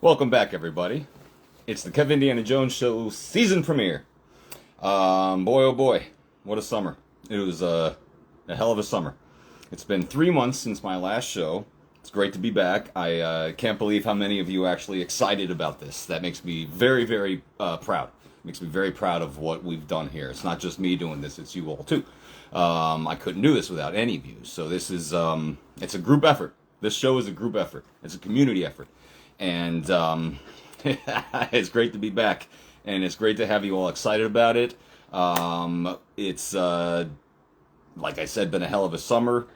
Welcome back, everybody. It's the Kevindiana Jones Show season premiere. Boy, oh boy, what a summer. It was a hell of a summer. It's been 3 months since my last show. It's great to be back. I can't believe how many of you are actually excited about this. That makes me very, very proud. Makes me very proud of what we've done here. It's not just me doing this, it's you all too. I couldn't do this without any of you. So this is, it's a group effort. This show is a group effort. It's a community effort. And it's great to be back, and it's great to have you all excited about it. It's like I said, been a hell of a summer.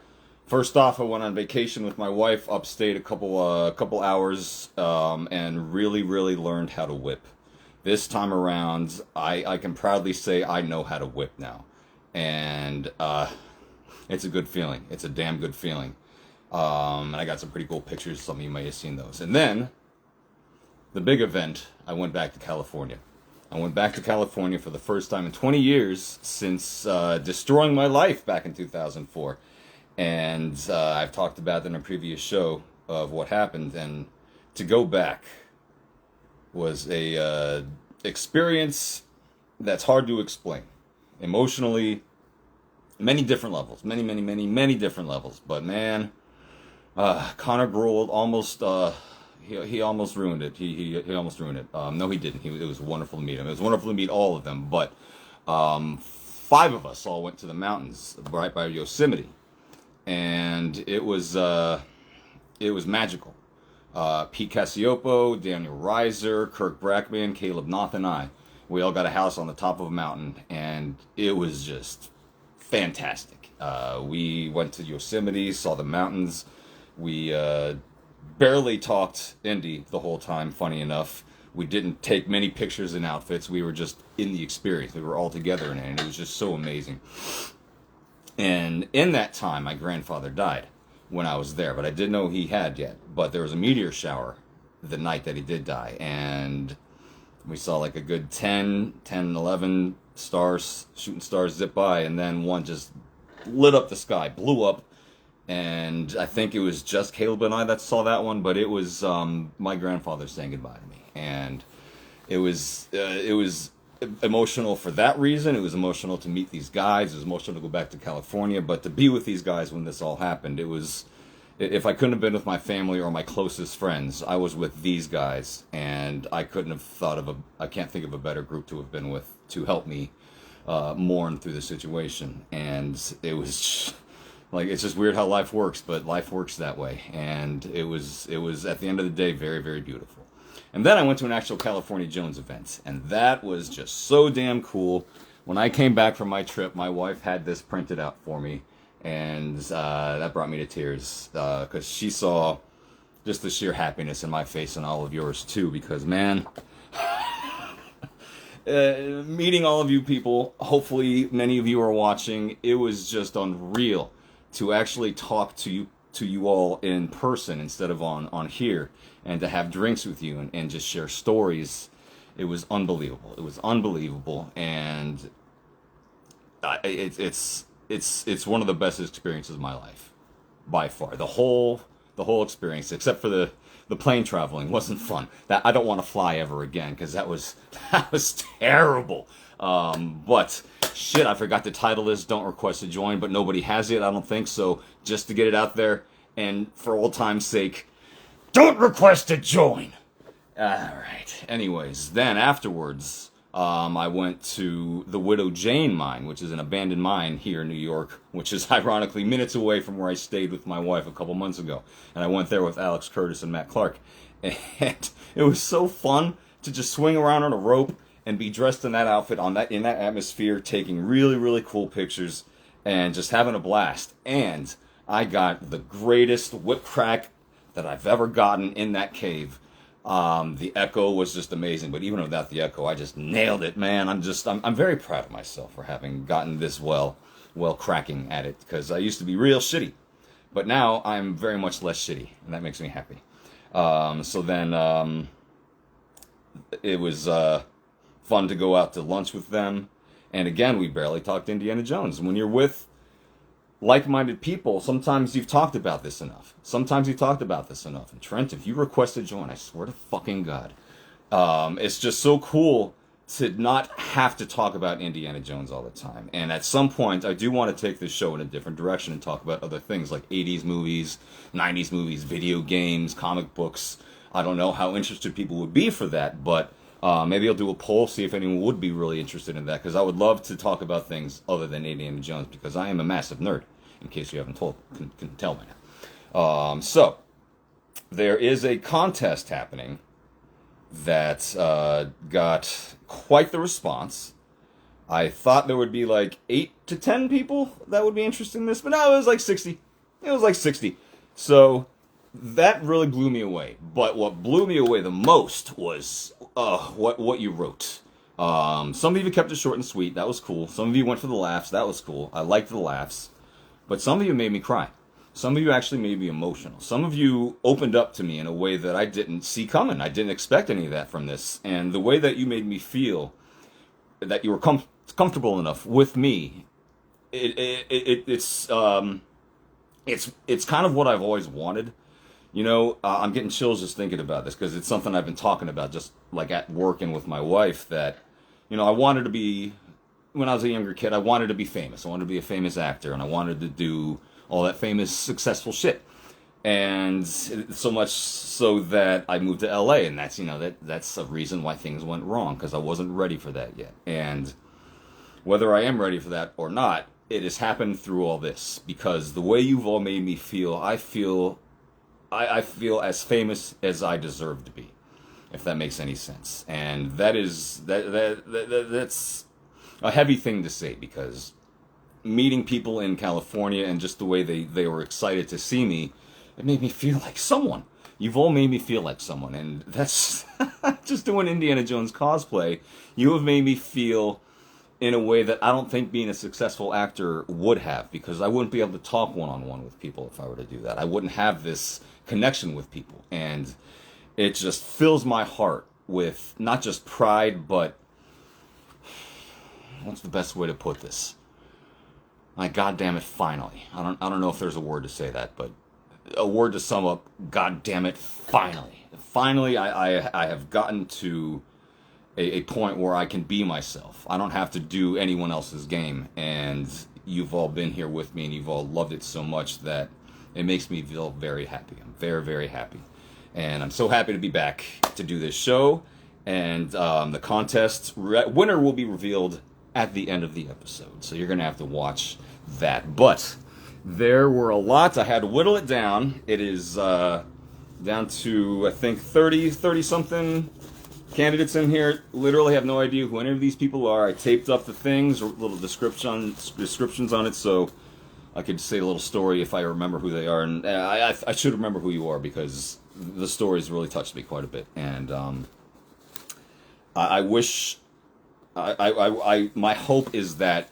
First off, I went on vacation with my wife upstate a couple hours, and really learned how to whip. This time around, I can proudly say I know how to whip now, and it's a good feeling. It's a damn good feeling. And I got some pretty cool pictures. Some of you may have seen those. And then, the big event, I went back to California. I went back to California for the first time in 20 years since destroying my life back in 2004. And I've talked about that in a previous show of what happened. And to go back was a experience that's hard to explain. Emotionally, many different levels. Many different levels. But man... Connor Grohl almost, he almost ruined it. He almost ruined it. No, he didn't. It was wonderful to meet him. It was wonderful to meet all of them. But 5 of us all went to the mountains right by Yosemite, and it was magical. Pete Cacioppo, Daniel Reiser, Kirk Brackman, Caleb Noth, and I. We all got a house on the top of a mountain, and it was just fantastic. We went to Yosemite, saw the mountains. We barely talked indie the whole time, funny enough. We didn't take many pictures in outfits. We were just in the experience. We were all together in it, and it was just so amazing. And in that time, my grandfather died when I was there, but I didn't know he had yet. But there was a meteor shower the night that he did die, and we saw like a good 10, 11 stars, shooting stars zip by, and then one just lit up the sky, blew up. And I think it was just Caleb and I that saw that one, but it was my grandfather saying goodbye to me, and it was emotional for that reason. It was emotional to meet these guys. It was emotional to go back to California, but to be with these guys when this all happened, it was. If I couldn't have been with my family or my closest friends, I was with these guys, and I couldn't have thought of I can't think of a better group to have been with to help me mourn through the situation, and it was. Like, it's just weird how life works, but life works that way. And it was at the end of the day, very, very beautiful. And then I went to an actual California Jones event, and that was just so damn cool. When I came back from my trip, my wife had this printed out for me, and that brought me to tears, because she saw just the sheer happiness in my face and all of yours too, because man... meeting all of you people, hopefully many of you are watching, it was just unreal to actually talk to you all in person instead of on here, and to have drinks with you and just share stories. It was unbelievable. It was unbelievable, and it's one of the best experiences of my life, by far. The whole experience, except for the plane traveling, wasn't fun. That I don't want to fly ever again, because that was terrible. But shit, I forgot to title this "Don't Request to Join," but nobody has it, I don't think so. Just to get it out there, and for old time's sake, don't request to join. Alright, anyways, then afterwards, I went to the Widow Jane mine, which is an abandoned mine here in New York, which is ironically minutes away from where I stayed with my wife a couple months ago. And I went there with Alex Curtis and Matt Clark. And it was so fun to just swing around on a rope and be dressed in that outfit in that atmosphere, taking really cool pictures and just having a blast. And I got the greatest whip crack that I've ever gotten in that cave. The echo was just amazing, but even without the echo, I just nailed it, man. I'm very proud of myself for having gotten this well cracking at it, because I used to be real shitty, but now I'm very much less shitty, and that makes me happy. So then, it was, fun to go out to lunch with them, and again, we barely talked Indiana Jones. When you're with like-minded people, sometimes you've talked about this enough. And Trent, if you request to join, I swear to fucking God. It's just so cool to not have to talk about Indiana Jones all the time. And at some point, I do want to take this show in a different direction and talk about other things like 80s movies, 90s movies, video games, comic books. I don't know how interested people would be for that, but maybe I'll do a poll, see if anyone would be really interested in that, because I would love to talk about things other than Indiana Jones, because I am a massive nerd, in case you haven't can tell by now. So, there is a contest happening that got quite the response. I thought there would be like 8 to 10 people that would be interested in this, but no, it was like 60. So, that really blew me away. But what blew me away the most was what you wrote. Some of you kept it short and sweet. That was cool. Some of you went for the laughs. That was cool. I liked the laughs. But some of you made me cry. Some of you actually made me emotional. Some of you opened up to me in a way that I didn't see coming. I didn't expect any of that from this. And the way that you made me feel that you were comfortable enough with me, it's kind of what I've always wanted. You know, I'm getting chills just thinking about this, because it's something I've been talking about just like at work and with my wife, that, you know, I wanted to be, when I was a younger kid, I wanted to be famous. I wanted to be a famous actor, and I wanted to do all that famous, successful shit. And so much so that I moved to LA, and that's, you know, that's a reason why things went wrong, because I wasn't ready for that yet. And whether I am ready for that or not, it has happened through all this, because the way you've all made me feel, I feel as famous as I deserve to be, if that makes any sense. And that's a heavy thing to say, because meeting people in California and just the way they were excited to see me, it made me feel like someone. You've all made me feel like someone, and that's just doing Indiana Jones cosplay. You have made me feel in a way that I don't think being a successful actor would have, because I wouldn't be able to talk one-on-one with people if I were to do that. I wouldn't have this connection with people, and it just fills my heart with not just pride, but what's the best way to put this? My goddamn it, finally. I don't know if there's a word to say that, but a word to sum up, goddamn it, finally. Finally, I have gotten to a point where I can be myself. I don't have to do anyone else's game, and you've all been here with me, and you've all loved it so much that it makes me feel very happy. I'm very, very happy. And I'm so happy to be back to do this show, and the contest winner will be revealed at the end of the episode, so you're going to have to watch that. But there were a lot. I had to whittle it down. It is down to, I think, 30-something candidates in here. Literally have no idea who any of these people are. I taped up the things, little descriptions on it, so I could say a little story if I remember who they are. And I should remember who you are, because the stories really touched me quite a bit. And I wish... my hope is that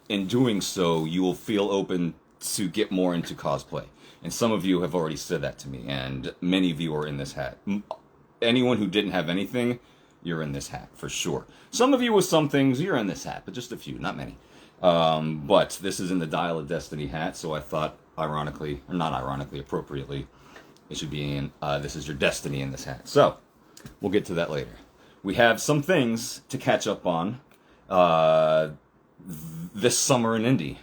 in doing so, you will feel open to get more into cosplay. And some of you have already said that to me, and many of you are in this hat. Anyone who didn't have anything, you're in this hat, for sure. Some of you with some things, you're in this hat, but just a few, not many. But this is in the Dial of Destiny hat, so I thought, ironically, or not ironically, appropriately, it should be in, this is your destiny in this hat. So, we'll get to that later. We have some things to catch up on this summer in Indy.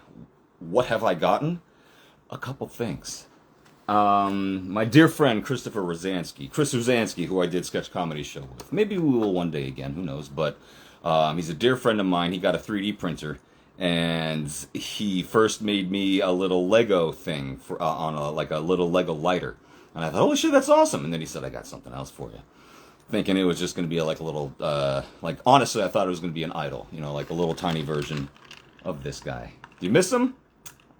What have I gotten? A couple things. My dear friend Chris Rosansky, who I did sketch comedy show with. Maybe we will one day again, who knows? But he's a dear friend of mine. He got a 3D printer, and he first made me a little Lego thing for on a little Lego lighter. And I thought, holy shit, that's awesome. And then he said, I got something else for you. Thinking it was just going to be like a little, honestly, I thought it was going to be an idol, you know, like a little tiny version of this guy. Do you miss him?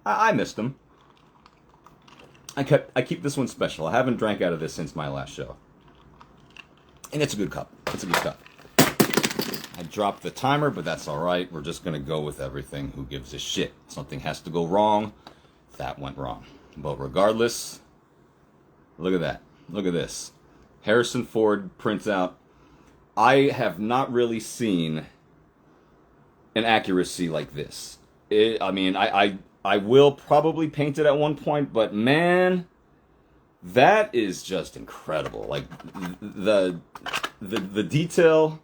I missed him. I keep this one special. I haven't drank out of this since my last show. And it's a good cup. I dropped the timer, but that's alright. We're just going to go with everything. Who gives a shit? Something has to go wrong. That went wrong. But regardless, look at that. Look at this. Harrison Ford printout. I have not really seen an accuracy like this. I I will probably paint it at one point, but man, that is just incredible. Like the detail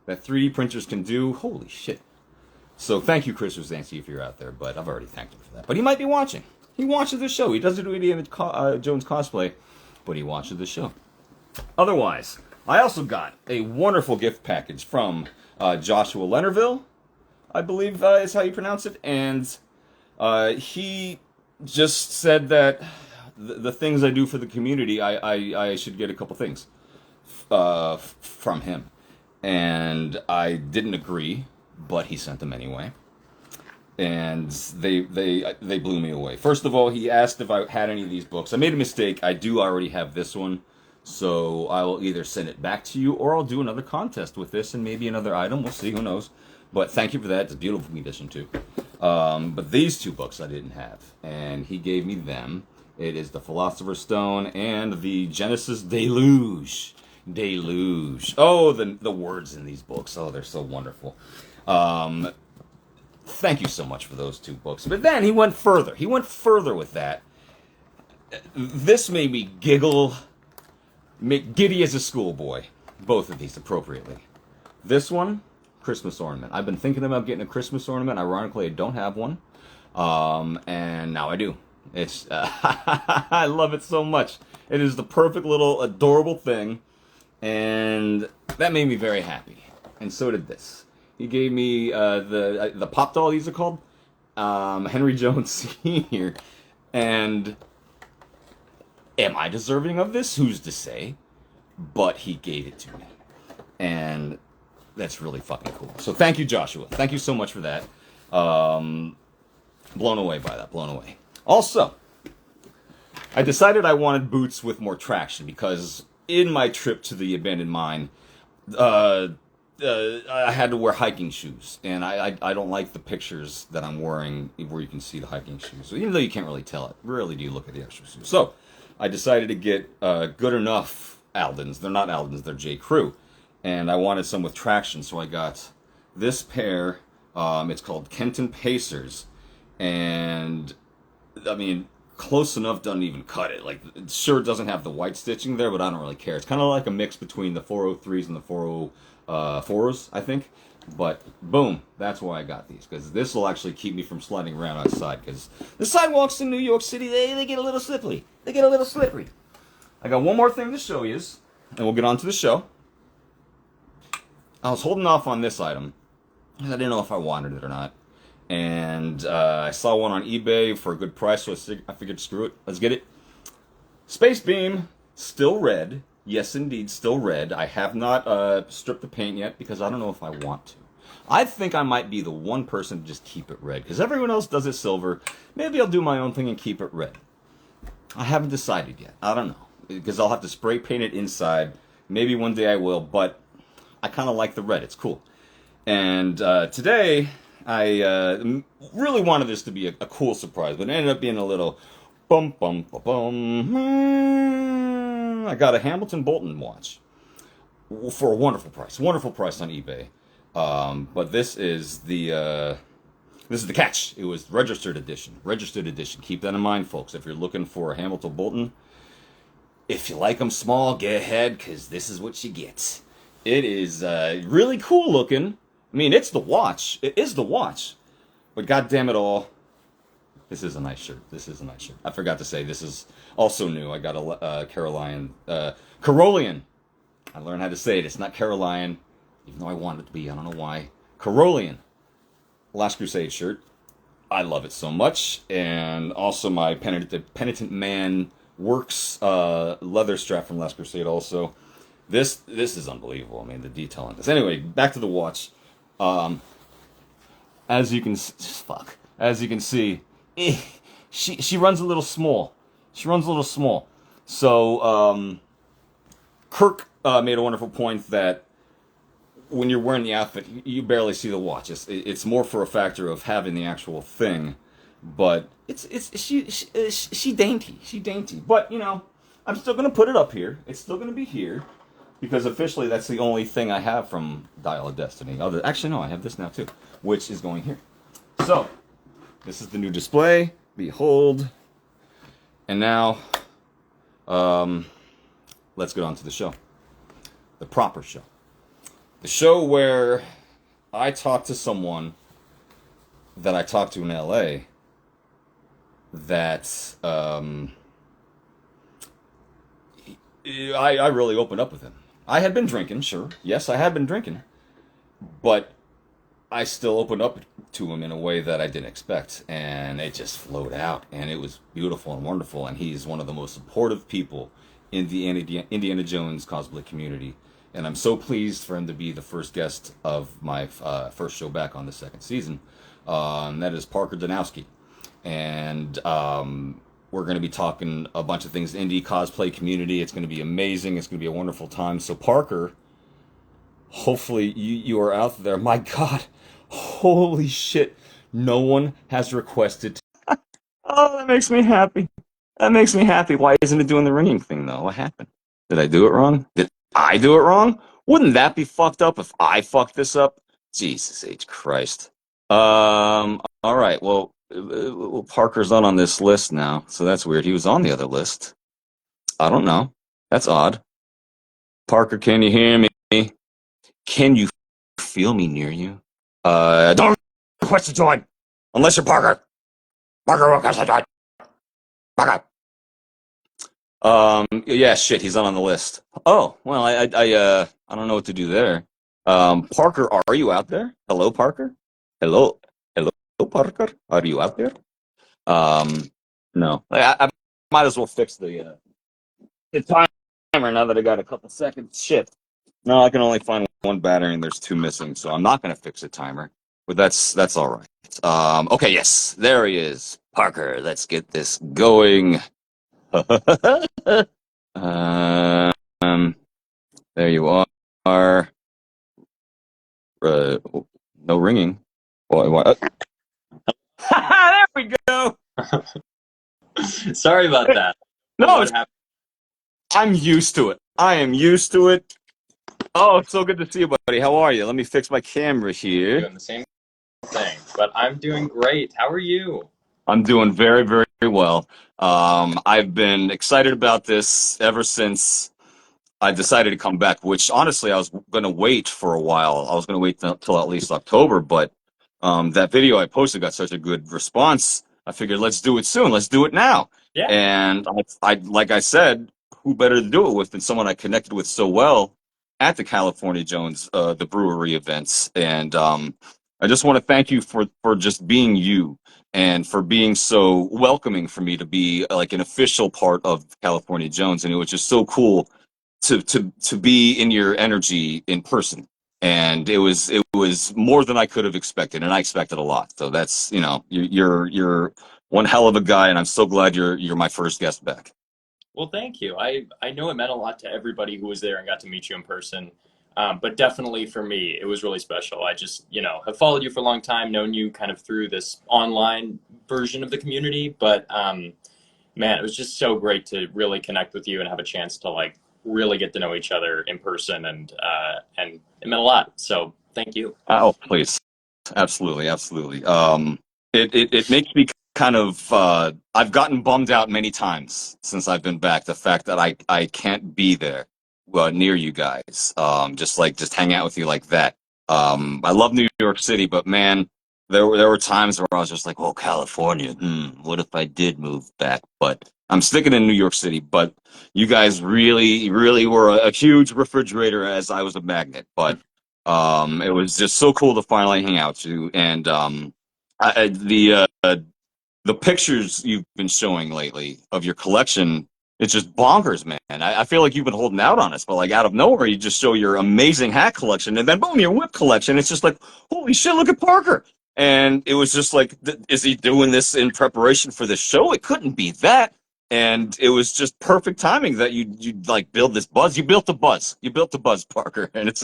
that 3D printers can do. Holy shit. So thank you, Chris Rosanski, if you're out there, but I've already thanked him for that. But he might be watching. He watches the show. He doesn't do Indiana Jones cosplay, but he watches the show. Otherwise, I also got a wonderful gift package from Joshua Leonardville, I believe is how you pronounce it, and he just said that the things I do for the community, I should get a couple things from him. And I didn't agree, but he sent them anyway. And they blew me away. First of all, he asked if I had any of these books. I made a mistake. I do already have this one. So I will either send it back to you, or I'll do another contest with this and maybe another item. We'll see, who knows. But thank you for that. It's a beautiful condition, too. But these two books I didn't have. And he gave me them. It is the Philosopher's Stone and the Genesis Deluge. Deluge. Oh, the words in these books. Oh, they're so wonderful. Thank you so much for those two books. But then he went further. He went further with that. This made me giggle, make giddy as a schoolboy. Both of these appropriately. This one, Christmas ornament. I've been thinking about getting a Christmas ornament. Ironically, I don't have one. And now I do. It's I love it so much. It is the perfect little adorable thing. And that made me very happy. And so did this. He gave me the pop doll, these are called, Henry Jones Sr. And am I deserving of this? Who's to say? But he gave it to me. And that's really fucking cool. So thank you, Joshua. Thank you so much for that. Blown away by that. Blown away. Also, I decided I wanted boots with more traction because in my trip to the abandoned mine, I had to wear hiking shoes, and I don't like the pictures that I'm wearing where you can see the hiking shoes. So even though you can't really tell it, rarely do you look at the actual shoes. So I decided to get good enough Aldens. They're not Aldens, they're J. Crew, and I wanted some with traction, so I got this pair. It's called Kenton Pacers, and I mean, close enough doesn't even cut it. Like, it sure doesn't have the white stitching there, but I don't really care. It's kind of like a mix between the 403s and the 404s, I think. But boom, that's why I got these, because this will actually keep me from sliding around outside, because the sidewalks in New York City, they get a little slippery. They get a little slippery. I got one more thing to show you, and we'll get on to the show. I was holding off on this item, because I didn't know if I wanted it or not. And I saw one on eBay for a good price, so I figured, screw it, let's get it. Space Beam, still red. Yes, indeed, still red. I have not stripped the paint yet, because I don't know if I want to. I think I might be the one person to just keep it red, because everyone else does it silver. Maybe I'll do my own thing and keep it red. I haven't decided yet. I don't know, because I'll have to spray paint it inside. Maybe one day I will, but I kind of like the red. It's cool. And today, I really wanted this to be a cool surprise, but it ended up being a little bum bum bum bum. I got a Hamilton Bolton watch for a wonderful price on eBay. But this is the catch. It was registered edition. Keep that in mind, folks. If you're looking for a Hamilton Bolton, if you like them small, get ahead, because this is what you get. It is really cool looking. I mean, it's the watch. It is the watch. But goddamn it all, this is a nice shirt. I forgot to say, this is also new. I got a Carolian. I learned how to say it. It's not Caroline, even though I want it to be. I don't know why. Carolian. Last Crusade shirt. I love it so much. And also my Penitent Man Works leather strap from Last Crusade also. This is unbelievable. I mean, the detail on this. Anyway, back to the watch. As you can see, she runs a little small. So, Kirk made a wonderful point that when you're wearing the outfit, you barely see the watch. It's more for a factor of having the actual thing, but she dainty. But you know, I'm still gonna put it up here. It's still gonna be here. Because officially, that's the only thing I have from Dial of Destiny. Actually, no, I have this now too, which is going here. So, This is the new display. Behold. And now, let's get on to the show. The proper show. The show where I talk to someone that I talked to in LA that I really opened up with him. I had been drinking, sure. Yes, I had been drinking. But I still opened up to him in a way that I didn't expect. And it just flowed out. And it was beautiful and wonderful. And he's one of the most supportive people in the Indiana Jones cosplay community. And I'm so pleased for him to be the first guest of my first show back on the second season. That is Parker Danowski. And we're going to be talking a bunch of things, indie cosplay community. It's going to be amazing. It's going to be a wonderful time. So Parker, hopefully you are out there. My God, holy shit. No one has requested. Oh, that makes me happy. That makes me happy. Why isn't it doing the ringing thing, though? What happened? Did I do it wrong? Did I do it wrong? Wouldn't that be fucked up if I fucked this up? Jesus H. Christ. All right. Well, Parker's not on this list now, so that's weird. He was on the other list. I don't know. That's odd. Parker, can you hear me? Can you feel me near you? Don't request to join unless you're Parker. Parker request to join. Parker. Yeah, shit, he's not on the list. Oh, well, I don't know what to do there. Parker, are you out there? Hello, Parker? Hello, Parker? Are you out there? No. I might as well fix the timer now that I got a couple seconds. Shit. No, I can only find one battery and there's two missing, so I'm not gonna fix the timer. But that's all right. Okay, yes, there he is. Parker, let's get this going. There you are. No ringing. There we go. Sorry about that. No, I'm used to it. I am used to it. Oh, it's so good to see you, buddy. How are you? Let me fix my camera here. Doing the same thing, but I'm doing great. How are you? I'm doing very, very well. I've been excited about this ever since I decided to come back, which honestly I was going to wait for a while. I was going to wait till at least October, but that video I posted got such a good response. I figured let's do it soon. Let's do it now. Yeah. And I like I said, who better to do it with than someone I connected with so well at the California Jones, the brewery events. And I just want to thank you for just being you and for being so welcoming for me to be like an official part of California Jones. And it was just so cool to be in your energy in person, and it was more than I could have expected, and I expected a lot. So that's you're one hell of a guy, and I'm so glad you're my first guest back. Well, thank you. I know it meant a lot to everybody who was there and got to meet you in person. But definitely for me, it was really special. I just, have followed you for a long time, known you kind of through this online version of the community. But man, it was just so great to really connect with you and have a chance to like really get to know each other in person, and it meant a lot. So thank you. Oh, please, absolutely, absolutely. It makes me kind of I've gotten bummed out many times since I've been back. The fact that I can't be there near you guys, just hang out with you like that. I love New York City, but man, there were times where I was just like, oh, California, what if I did move back? But I'm sticking in New York City. But you guys really, really were a huge refrigerator as I was a magnet. But it was just so cool to finally hang out with you. And the pictures you've been showing lately of your collection, it's just bonkers, man. I feel like you've been holding out on us, but like out of nowhere, you just show your amazing hat collection, and then boom, your whip collection. It's just like, holy shit, look at Parker. And it was just like, is he doing this in preparation for this show? It couldn't be that. And it was just perfect timing that you like build this buzz. You built the buzz. You built the buzz, Parker. And it's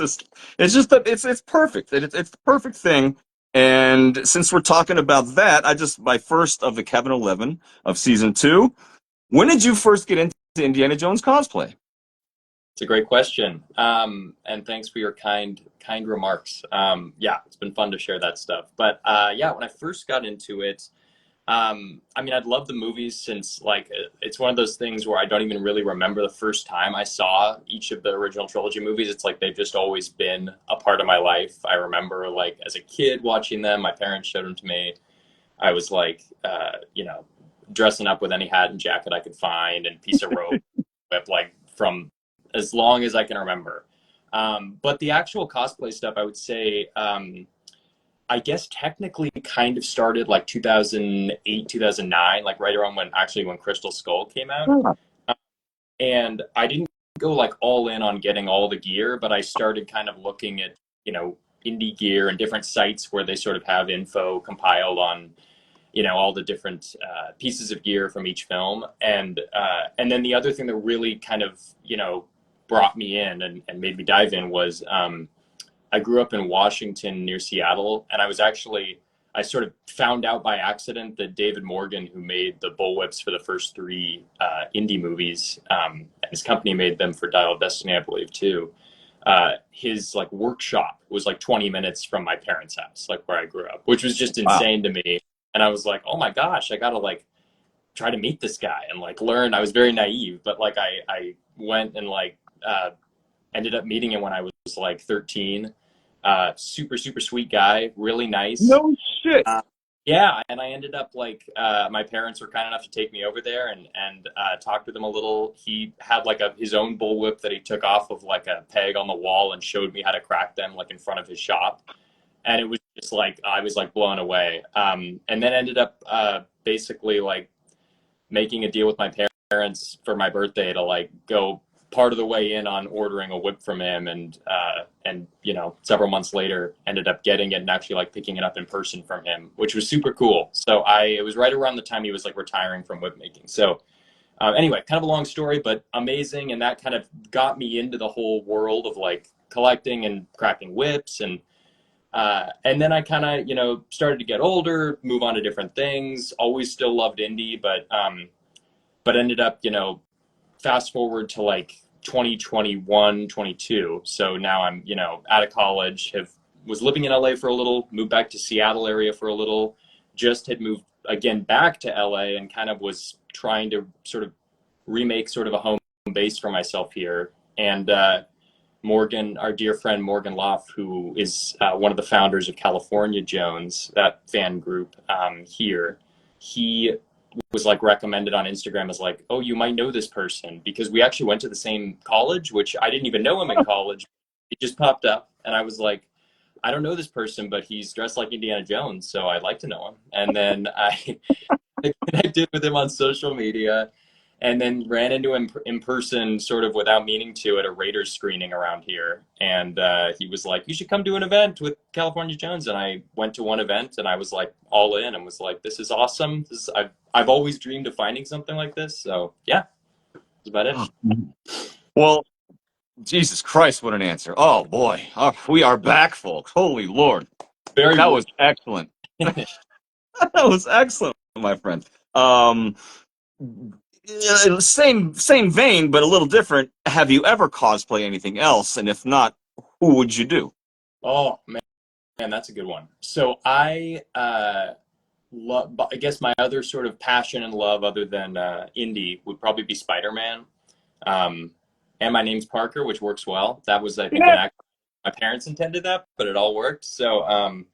perfect. It's the perfect thing. And since we're talking about that, my first of the Kevin 11 of season 2. When did you first get into Indiana Jones cosplay? It's a great question. And thanks for your kind remarks. Yeah, it's been fun to share that stuff. But yeah, when I first got into it, I mean, I'd love the movies since like it's one of those things where I don't even really remember the first time I saw each of the original trilogy movies. It's like they've just always been a part of my life. I remember like as a kid watching them, my parents showed them to me. I was like, you know, dressing up with any hat and jacket I could find and piece of rope, with, like from as long as I can remember. But the actual cosplay stuff, I would say, I guess technically kind of started like 2008, 2009, like right around when Crystal Skull came out. And I didn't go like all in on getting all the gear, but I started kind of looking at, you know, indie gear and different sites where they sort of have info compiled on, you know, all the different pieces of gear from each film. And then the other thing that really kind of, you know, brought me in and made me dive in was I grew up in Washington near Seattle, and I sort of found out by accident that David Morgan, who made the bullwhips for the first three indie movies, and his company made them for Dial of Destiny, I believe, too. His like workshop was like 20 minutes from my parents' house, like where I grew up, which was just Wow. insane to me. And I was like, oh my gosh, I gotta like try to meet this guy and like learn. I was very naive, but like I went and like ended up meeting him when I was like 13. Super, super sweet guy, really nice. No shit. Yeah, and I ended up like my parents were kind enough to take me over there and talked with him a little. He had like his own bullwhip that he took off of like a peg on the wall and showed me how to crack them like in front of his shop. And it was just like I was like blown away. And then ended up basically like making a deal with my parents for my birthday to like go part of the way in on ordering a whip from him, and you know, several months later ended up getting it and actually like picking it up in person from him, which was super cool. So it was right around the time he was like retiring from whip making. So anyway, kind of a long story, but amazing, and that kind of got me into the whole world of like collecting and cracking whips. And then I kind of, you know, started to get older, move on to different things. Always still loved indie, but ended up, you know, fast forward to like 2021, 22. So now I'm, you know, out of college, was living in LA for a little, moved back to Seattle area for a little, just had moved again back to LA and kind of was trying to sort of remake sort of a home base for myself here. And Morgan, our dear friend Morgan Loff, who is one of the founders of California Jones, that fan group here, he was like recommended on Instagram as like, oh, you might know this person, because we actually went to the same college, which I didn't even know him in college. It just popped up, and I was like, I don't know this person, but he's dressed like Indiana Jones, so I'd like to know him. And then I connected with him on social media, and then ran into him in person sort of without meaning to at a Raiders screening around here. And he was like, you should come to an event with California Jones. And I went to one event and I was like all in and was like, this is awesome. I've always dreamed of finding something like this. So yeah, that's about it. Well, Jesus Christ, what an answer. Oh boy. Oh, we are back, folks. Holy Lord. Very That well. was excellent. That was excellent, my friend. Um, same vein, but a little different. Have you ever cosplay anything else? And if not, who would you do? Oh man, that's a good one. So I love, I guess my other sort of passion and love other than indie would probably be Spider-Man. Um, and my name's Parker, which works well. That was, I think, an Yeah. act. My parents intended that, but it all worked. So,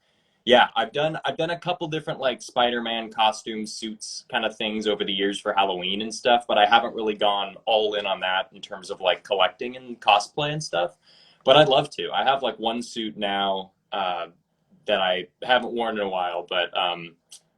yeah, I've done a couple different like Spider-Man costume suits kind of things over the years for Halloween and stuff, but I haven't really gone all in on that in terms of like collecting and cosplay and stuff. But I'd love to. I have like one suit now that I haven't worn in a while, but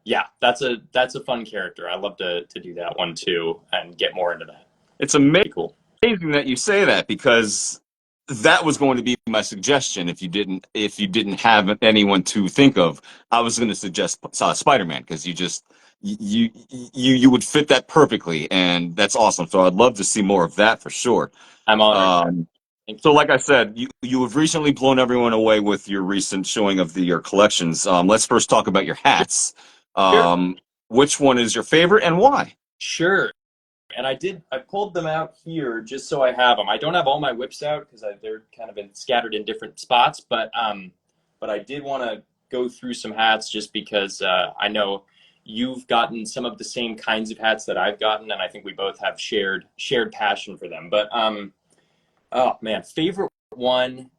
yeah, that's a fun character. I love to do that one too and get more into that. It's amazing. Pretty cool. Amazing that you say that, because that was going to be my suggestion. If you didn't have anyone to think of, I was going to suggest Spider-Man, because you would fit that perfectly, and that's awesome. So I'd love to see more of that for sure. I'm honored. Um, Thank so you. like I said, you have recently blown everyone away with your recent showing of your collections. Let's first talk about your hats. Sure. Which one is your favorite and why? Sure. And I pulled them out here just so I have them. I don't have all my whips out because they're kind of scattered in different spots, but I did want to go through some hats just because I know you've gotten some of the same kinds of hats that I've gotten, and I think we both have shared passion for them. But oh man, favorite one.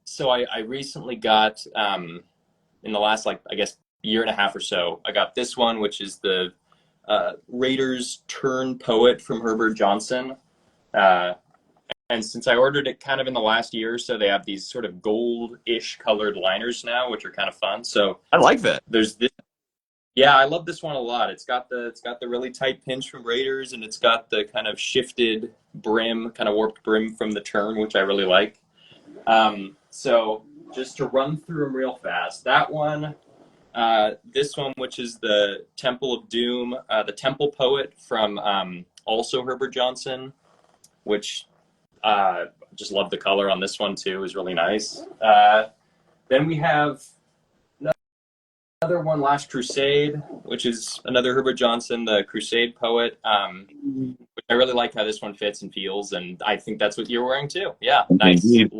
So I recently got in the last, like, I guess year and a half or so, I got this one, which is the Raiders Turn Poet from Herbert Johnson. And since I ordered it kind of in the last year or so, they have these sort of gold-ish colored liners now, which are kind of fun. So I like that. there's this. Yeah, I love this one a lot. It's got the really tight pinch from Raiders, and it's got the kind of shifted brim, kind of warped brim from the turn, which I really like. So just to run through them real fast, that one, this one, which is the Temple of Doom, the Temple Poet from also Herbert Johnson, which just love the color on this one too, is really nice. Then we have another one, Last Crusade, which is another Herbert Johnson, the Crusade Poet. I really like how this one fits and feels, and I think that's what you're wearing too. Yeah, nice. Indeed.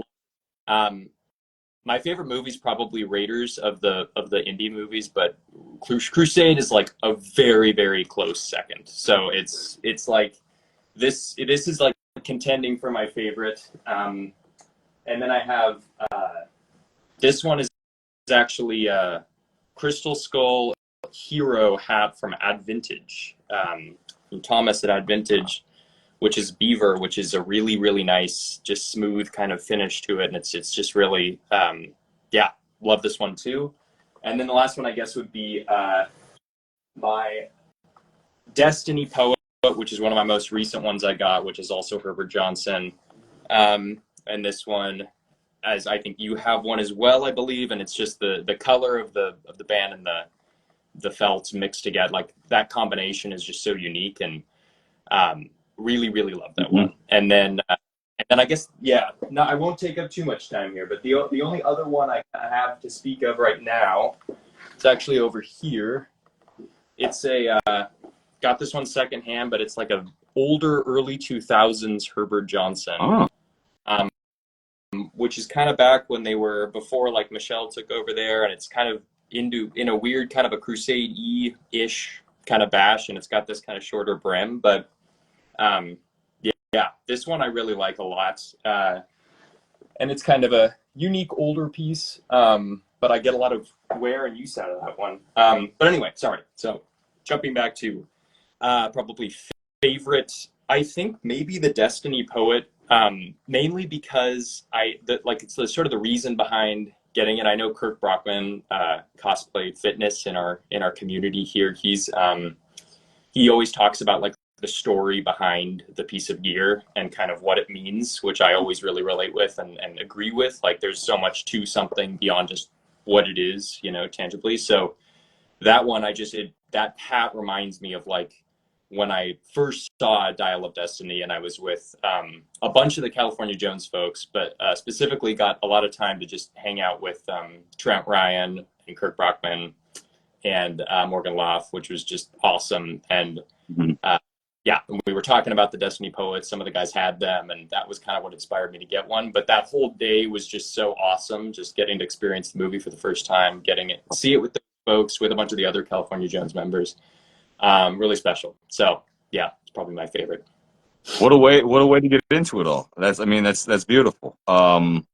My favorite movie is probably Raiders of the indie movies, but Crusade is like a very, very close second. So it's like this is like contending for my favorite. And then I have this one is actually a Crystal Skull Hero hat from Advintage, from Thomas at Advintage, which is beaver, which is a really, really nice, just smooth kind of finish to it. And it's just really, yeah, love this one too. And then the last one, I guess, would be my Destiny Poet, which is one of my most recent ones I got, which is also Herbert Johnson. And this one, as I think you have one as well, I believe, and it's just the color of the band and the felts mixed together. Like, that combination is just so unique, and really, really love that one. And then I guess, yeah, no, I won't take up too much time here, but the only other one I have to speak of right now, it's actually over here. It's got this one secondhand, but it's like a older early 2000s Herbert Johnson. Oh. Which is kind of back when they were before, like, Michelle took over there, and it's kind of in a weird kind of a Crusade-y-ish kind of bash, and it's got this kind of shorter brim, but yeah, this one I really like a lot, and it's kind of a unique older piece, but I get a lot of wear and use out of that one. But anyway, sorry. So jumping back to probably favorite, I think maybe the Destiny Poet. Mainly because it's the sort of the reason behind getting it. I know Kirk Brockman, Cosplay Fitness in our community here. He always talks about, like, the story behind the piece of gear and kind of what it means, which I always really relate with and agree with. Like, there's so much to something beyond just what it is, tangibly. So that one, that hat reminds me of, like, when I first saw Dial of Destiny, and I was with a bunch of the California Jones folks, but specifically got a lot of time to just hang out with Trent Ryan and Kirk Brockman and Morgan Loff, which was just awesome. And yeah, we were talking about the Destiny Poets. Some of the guys had them, and that was kind of what inspired me to get one. But that whole day was just so awesome, just getting to experience the movie for the first time, see it with the folks, with a bunch of the other California Jones members. Really special. So yeah, it's probably my favorite. What a way to get into it all. That's beautiful. When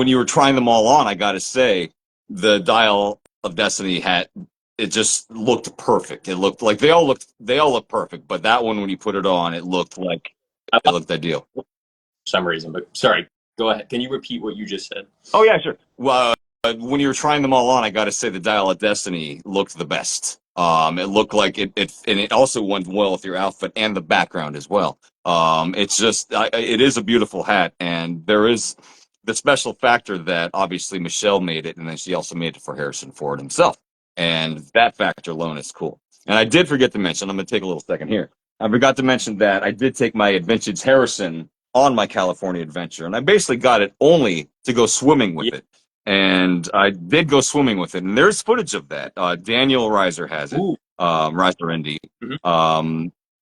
you were trying them all on, I gotta say, the Dial of Destiny hat, it just looked perfect. It looked like they all look perfect, but that one, when you put it on, it looked ideal. For some reason, but sorry, go ahead. Can you repeat what you just said? Oh yeah, sure. Well, when you were trying them all on, I got to say the Dial of Destiny looked the best. It looked like and it also went well with your outfit and the background as well. It is a beautiful hat, and there is the special factor that obviously Michelle made it, and then she also made it for Harrison Ford himself, and that factor alone is cool. And I did forget to mention, I'm going to take a little second here. I forgot to mention that I did take my Advintage Harrison on my California adventure, and I basically got it only to go swimming with it. And I did go swimming with it, and there's footage of that. Daniel Reiser has it, Reiser Indy.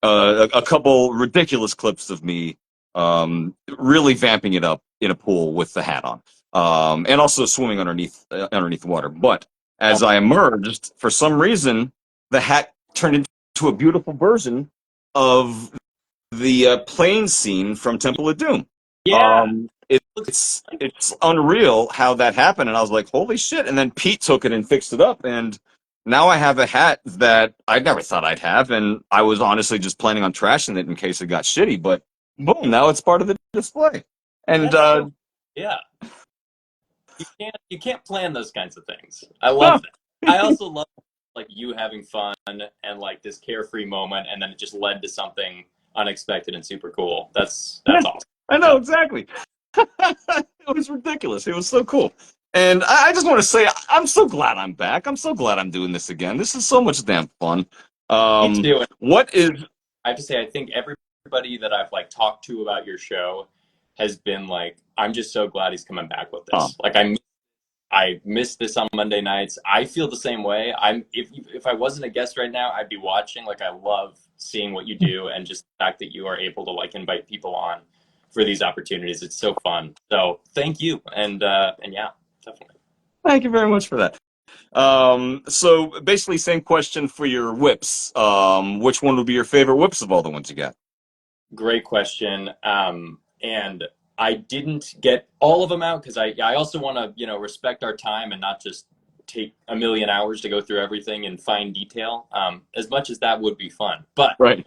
A couple ridiculous clips of me really vamping it up in a pool with the hat on, and also swimming underneath water. But as I emerged, for some reason, the hat turned into a beautiful version of the plane scene from Temple of Doom. Yeah. It's unreal how that happened, and I was like, holy shit! And then Pete took it and fixed it up, and now I have a hat that I never thought I'd have, and I was honestly just planning on trashing it in case it got shitty. But boom, now it's part of the display. And yeah, you can't plan those kinds of things. I love that. I also love like you having fun and like this carefree moment, and then it just led to something unexpected and super cool. That's awesome. I know exactly. It was ridiculous. It was so cool. And I just want to say, I'm so glad I'm back. I'm so glad I'm doing this again. This is so much damn fun. Me too. What is? I have to say, I think everybody that I've like talked to about your show has been like, I'm just so glad he's coming back with this. Like I miss this on Monday nights. I feel the same way. If I wasn't a guest right now, I'd be watching. Like I love seeing what you do, and just the fact that you are able to like invite people on for these opportunities. It's so fun. So thank you, and yeah, definitely. Thank you very much for that. So basically, same question for your whips. Which one would be your favorite whips of all the ones you got? Great question. And I didn't get all of them out because I also want to, respect our time and not just take a million hours to go through everything in fine detail. As much as that would be fun, but Right.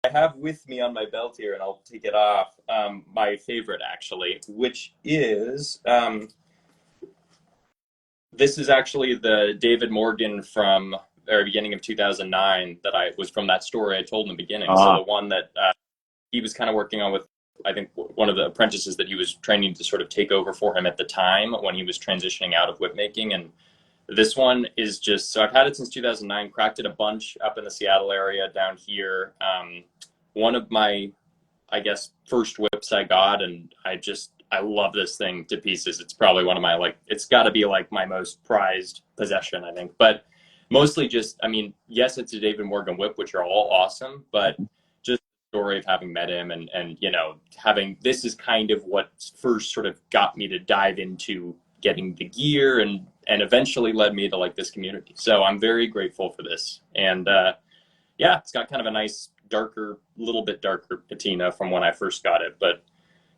I have with me on my belt here, and I'll take it off, my favorite actually, which is, this is actually the David Morgan from the very beginning of 2009 that I was from that story I told in the beginning. So the one that he was kind of working on with, I think, one of the apprentices that he was training to sort of take over for him at the time when he was transitioning out of whip making. And this one is just, so I've had it since 2009, cracked it a bunch up in the Seattle area down here. One of my, I guess, first whips I got, and I love this thing to pieces. It's probably one of my, like, it's got to be like my most prized possession, I think. But mostly just, I mean, yes, it's a David Morgan whip, which are all awesome, but just the story of having met him and having, this is kind of what first sort of got me to dive into getting the gear and eventually led me to like this community. So I'm very grateful for this. And yeah, it's got kind of a nice little bit darker patina from when I first got it, but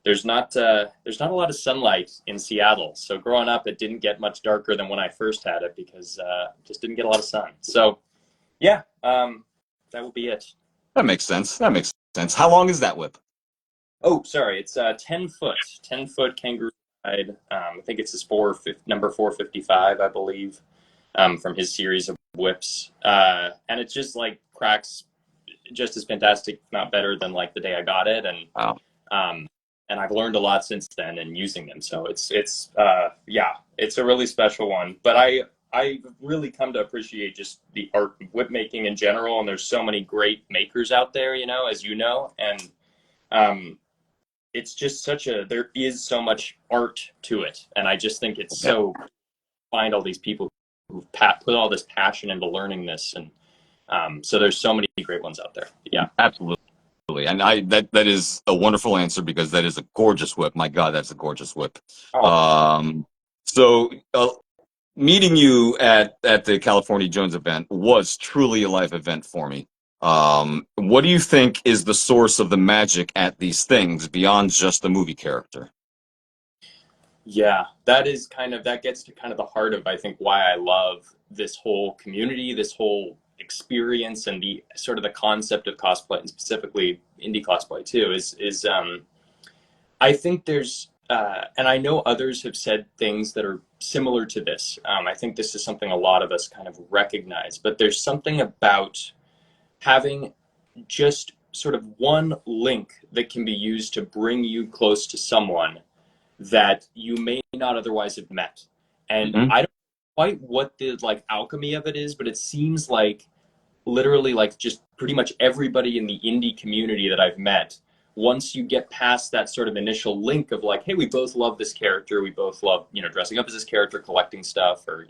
there's not a lot of sunlight in Seattle. So growing up, it didn't get much darker than when I first had it because just didn't get a lot of sun. So yeah, that will be it. That makes sense. How long is that whip? Oh, sorry. It's 10 foot kangaroo hide. I think it's his number 455, I believe, from his series of whips. And it just like cracks just as fantastic, if not better than like the day I got it. And wow. And I've learned a lot since then in using them. So it's yeah, it's a really special one. But I've really come to appreciate just the art of whip making in general. And there's so many great makers out there, as you know. And it's just there is so much art to it. And I just think it's so, find all these people who've put all this passion into learning this. And so there's so many great ones out there. Yeah. Absolutely. And that is a wonderful answer because that is a gorgeous whip. My God, that's a gorgeous whip. Oh. So meeting you at the California Jones event was truly a live event for me. What do you think is the source of the magic at these things beyond just the movie character? Yeah, that gets to kind of the heart of, I think, why I love this whole community, this whole experience, and the sort of the concept of cosplay, and specifically indie cosplay too, is I think there's and I know others have said things that are similar to this. I think this is something a lot of us kind of recognize, but there's something about having just sort of one link that can be used to bring you close to someone that you may not otherwise have met. And I don't know quite what the like alchemy of it is, but it seems like literally like just pretty much everybody in the indie community that I've met, once you get past that sort of initial link of like, hey, we both love this character, we both love, dressing up as this character, collecting stuff, or,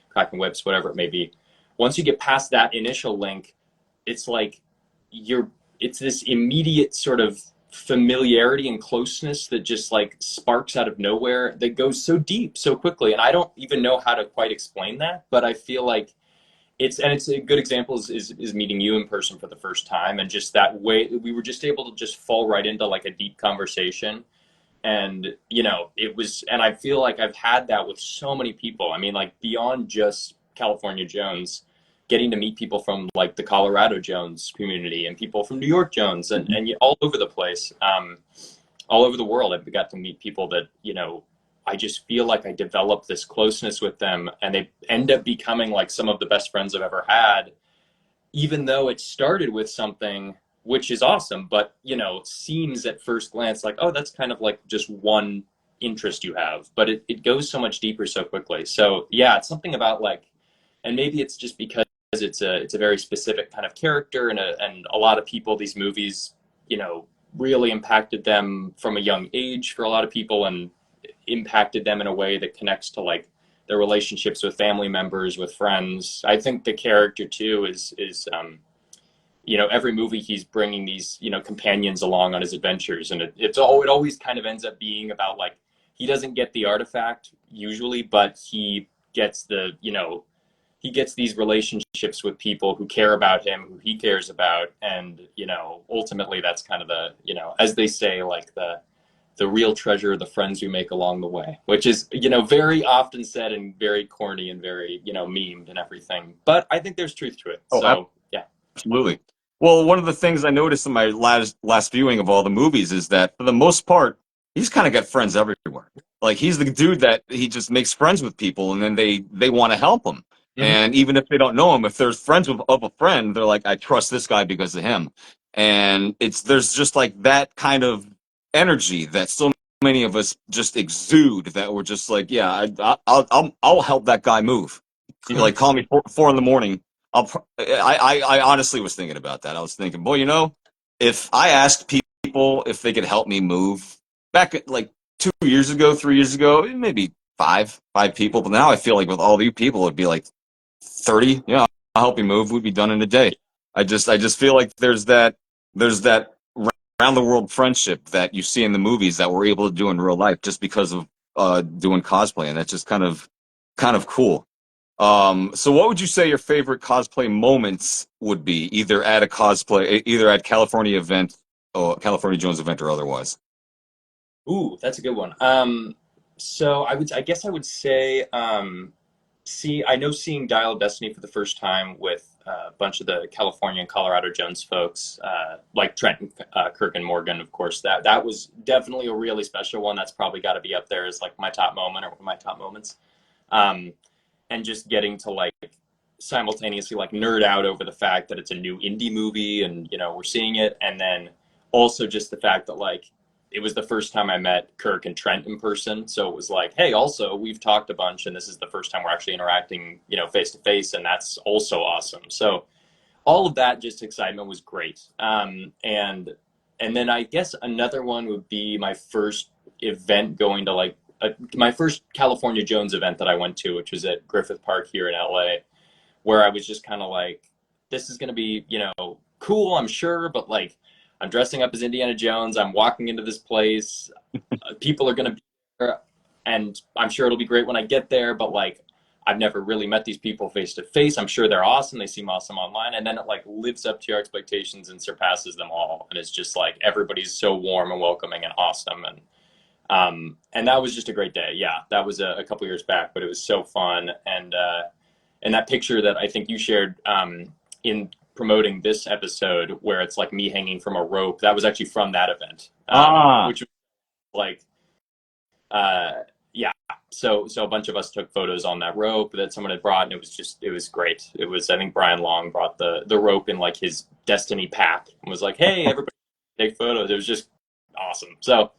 cracking whips, whatever it may be. Once you get past that initial link, it's like it's this immediate sort of familiarity and closeness that just like sparks out of nowhere that goes so deep so quickly. And I don't even know how to quite explain that, but I feel like it's a good example is meeting you in person for the first time, and just that way we were just able to just fall right into like a deep conversation. And it was, and I feel like I've had that with so many people. I mean, like beyond just California Jones, getting to meet people from like the Colorado Jones community and people from New York Jones, and all over the place, all over the world. I've got to meet people that I just feel like I developed this closeness with them, and they end up becoming like some of the best friends I've ever had, even though it started with something which is awesome, but seems at first glance like, oh, that's kind of like just one interest you have, but it goes so much deeper so quickly. So yeah, it's something about like, and maybe it's just because it's a very specific kind of character, and a lot of people, these movies, really impacted them from a young age for a lot of people, and impacted them in a way that connects to like their relationships with family members, with friends. I think the character too is every movie he's bringing these companions along on his adventures, and it always kind of ends up being about like, he doesn't get the artifact usually, but he gets he gets these relationships with people who care about him, who he cares about, and ultimately that's kind of the as they say, like the real treasure of the friends we make along the way, which is very often said and very corny and very memed and everything, but I think there's truth to it. So yeah. Absolutely. Well, one of the things I noticed in my last viewing of all the movies is that for the most part, he's kind of got friends everywhere. Like he's the dude that he just makes friends with people, and then they want to help him. Mhm. And even if they don't know him, if there's friends of a friend, they're like, I trust this guy because of him. And there's just like that kind of energy that so many of us just exude, that we're just like, yeah, I'll help that guy move. Mhm. Like call me 4 in the morning. I honestly was thinking about that. I was thinking, boy, if I asked people if they could help me move back like 2 years ago, 3 years ago, maybe five people. But now I feel like with all these people, it'd be like 30. Yeah, I'll help you move. We'd be done in a day. I just feel like there's that around the world friendship that you see in the movies that we're able to do in real life just because of doing cosplay, and that's just kind of cool. So what would you say your favorite cosplay moments would be, either at California event or California Jones event or otherwise? Ooh, that's a good one. So I guess I would say, I know seeing Dial of Destiny for the first time with a bunch of the California and Colorado Jones folks, like Trent, Kirk, and Morgan, of course, that was definitely a really special one. That's probably got to be up there as like my top moment, or one of my top moments. Um, and just getting to like simultaneously like nerd out over the fact that it's a new indie movie, and we're seeing it, and then also just the fact that like it was the first time I met Kirk and Trent in person, so it was like, hey, also we've talked a bunch, and this is the first time we're actually interacting face to face, and that's also awesome. So all of that just excitement was great. And then I guess another one would be my first event going to like my first California Jones event that I went to, which was at Griffith Park here in LA, where I was just kind of like, this is going to be, cool, I'm sure, but like, I'm dressing up as Indiana Jones. I'm walking into this place. People are going to be there, and I'm sure it'll be great when I get there, but like, I've never really met these people face to face. I'm sure they're awesome. They seem awesome online. And then it like lives up to your expectations and surpasses them all. And it's just like, everybody's so warm and welcoming and awesome. And that was just a great day. Yeah, that was a couple years back, but it was so fun. And that picture that I think you shared in promoting this episode, where it's like me hanging from a rope, that was actually from that event, which was like, yeah. So a bunch of us took photos on that rope that someone had brought, and it was great. It was, I think Brian Long brought the rope in like his Destiny pack and was like, hey, everybody take photos. It was just awesome. So,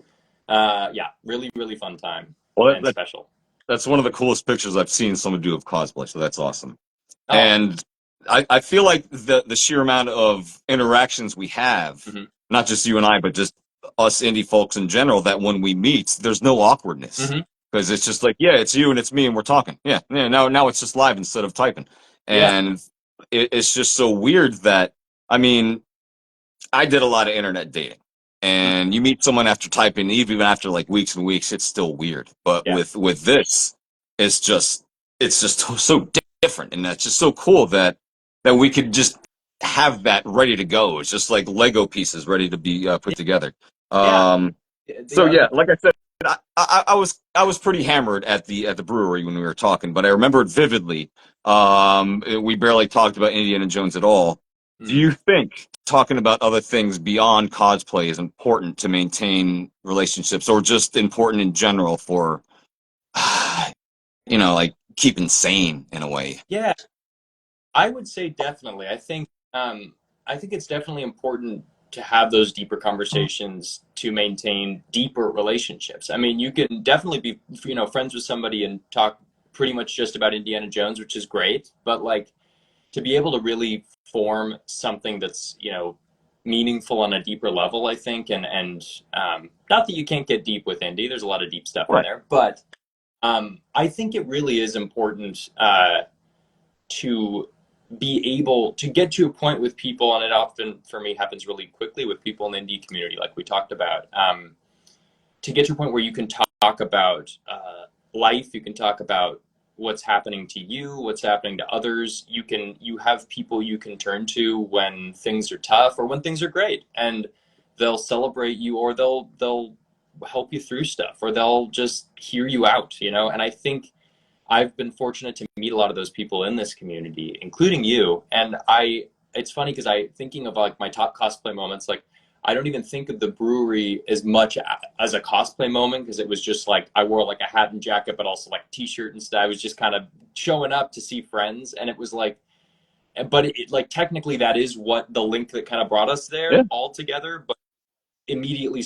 yeah, really, really fun time, Well, and special. that's one of the coolest pictures I've seen someone do of cosplay, so that's awesome. Oh. And I feel like the sheer amount of interactions we have, Mhm. not just you and I, but just us indie folks in general, that when we meet, there's no awkwardness. Mhm. Because it's just like, yeah, it's you and it's me and we're talking. Yeah. Now it's just live instead of typing. Yeah. And it's just so weird that, I mean, I did a lot of internet dating. and you meet someone after typing, even after like weeks and weeks, it's still weird. But Yeah. with this, it's just so different, and that's just so cool that we could just have that ready to go. It's just like Lego pieces ready to be put together. Yeah. Um, They so are yeah, like, like I said, I was pretty hammered at the brewery when we were talking, but I remember it vividly. We barely talked about Indiana Jones at all. Do mm. you think talking about other things beyond cosplay is important to maintain relationships, or just important in general for, like keeping sane in a way? Yeah, I would say definitely. I think it's definitely important to have those deeper conversations to maintain deeper relationships. I mean, you can definitely be, friends with somebody and talk pretty much just about Indiana Jones, which is great, but like to be able to really form something that's, meaningful on a deeper level, I think, and not that you can't get deep with Indy. There's a lot of deep stuff in Right. there, but I think it really is important to be able to get to a point with people, and it often for me happens really quickly with people in the indie community, like we talked about, to get to a point where you can talk about life, you can talk about what's happening to you, what's happening to others. You have people you can turn to when things are tough or when things are great, and they'll celebrate you, or they'll help you through stuff, or they'll just hear you out, and I think I've been fortunate to meet a lot of those people in this community, including you. And it's funny because thinking of like my top cosplay moments, like I don't even think of the brewery as much as a cosplay moment, because it was just like I wore like a hat and jacket, but also like t-shirt and stuff. I was just kind of showing up to see friends, and it was like, but like technically that is what the link that kind of brought us Yeah. there all together. But immediately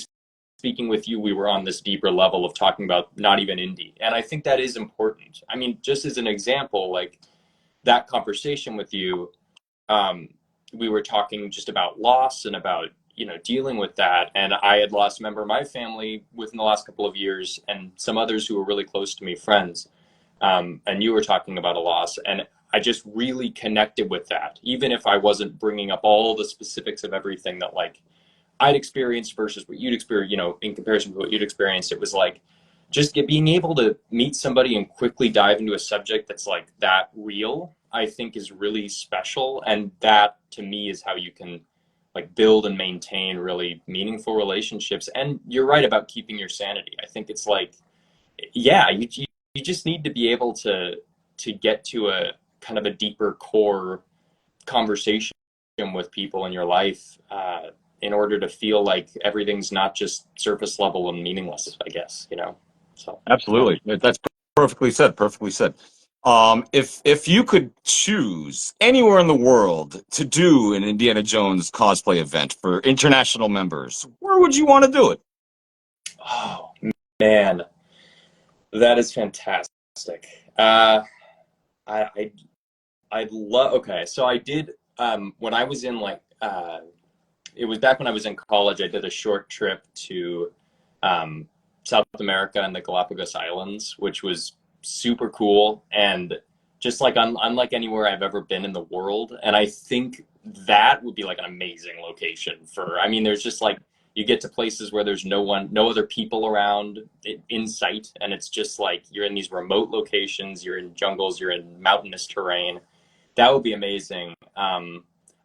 speaking with you, we were on this deeper level of talking about not even indie. And I think that is important. I mean, just as an example, like that conversation with you, um, we were talking just about loss and about, dealing with that. And I had lost a member of my family within the last couple of years, and some others who were really close to me, friends. And you were talking about a loss. And I just really connected with that, even if I wasn't bringing up all the specifics of everything that like I'd experienced versus what you'd experienced, in comparison to what you'd experienced. It was like just being able to meet somebody and quickly dive into a subject that's like that real, I think is really special. And that to me is how you can like build and maintain really meaningful relationships. And you're right about keeping your sanity. I think it's like, yeah, you just need to be able to get to a kind of a deeper core conversation with people in your life, in order to feel like everything's not just surface level and meaningless, I guess, So, yeah. Absolutely. That's perfectly said. Perfectly said. If you could choose anywhere in the world to do an Indiana Jones cosplay event for international members, where would you want to do it? Oh, man, that is fantastic. I, I, I'd love, okay, so I did, when I was in like, it was back when I was in college, I did a short trip to um, South America and the Galapagos Islands, which was super cool and just like unlike anywhere I've ever been in the world. And I think that would be like an amazing location for, I mean, there's just like, you get to places where there's no other people around in sight. And it's just like, you're in these remote locations, you're in jungles, you're in mountainous terrain. That would be amazing.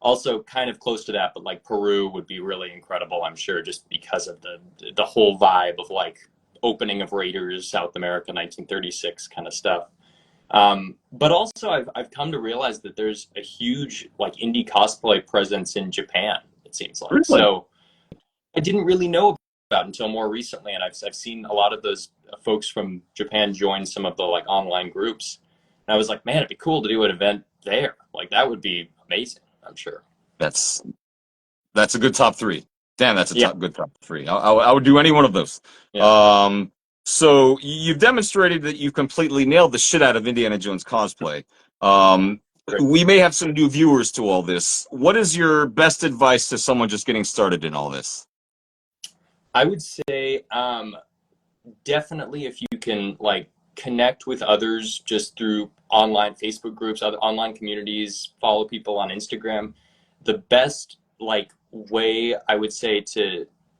Also kind of close to that, but like Peru would be really incredible, I'm sure, just because of the whole vibe of like opening of Raiders, South America, 1936 kind of stuff. But also I've come to realize that there's a huge like indie cosplay presence in Japan, it seems like. Really? So I didn't really know about until more recently, and I've seen a lot of those folks from Japan join some of the like online groups. And I was like, man, it'd be cool to do an event there. Like that would be amazing, I'm sure. That's that's a good top three. Damn, that's a Yeah, good top three. I would do any one of those. yeah. Um, so you've demonstrated that you completely nailed the shit out of Indiana Jones cosplay. Um, Great. we may have some new viewers to all this. What is your best advice to someone just getting started in all this? I would say definitely if you can like connect with others just through online Facebook groups, other online communities, follow people on Instagram. The best like way I would say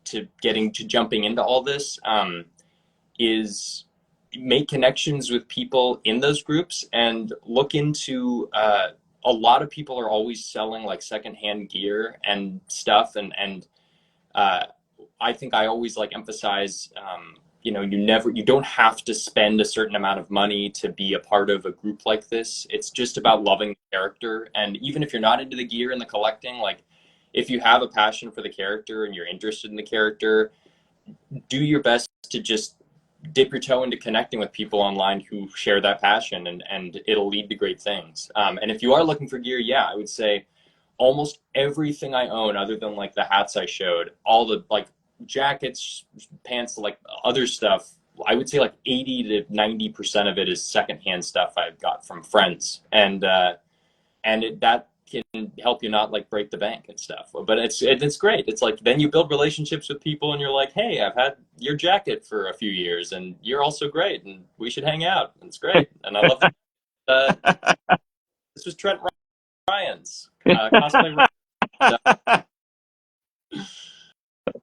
to getting to jumping into all this, is make connections with people in those groups and look into, a lot of people are always selling like secondhand gear and stuff. Uh, I think I always like emphasize, you don't have to spend a certain amount of money to be a part of a group like this. It's just about loving the character. And even if you're not into the gear and the collecting, like if you have a passion for the character and you're interested in the character, do your best to just dip your toe into connecting with people online who share that passion, and it'll lead to great things. And if you are looking for gear, yeah, I would say almost everything I own, other than like the hats I showed, all the like jackets, pants, like other stuff, I would say like 80 to 90% of it is secondhand stuff I've got from friends. That can help you not like break the bank and stuff. But it's great. It's like then you build relationships with people and you're like, hey, I've had your jacket for a few years and you're also great and we should hang out. And it's great. And I love that. This was Trent Ryan's cosplay.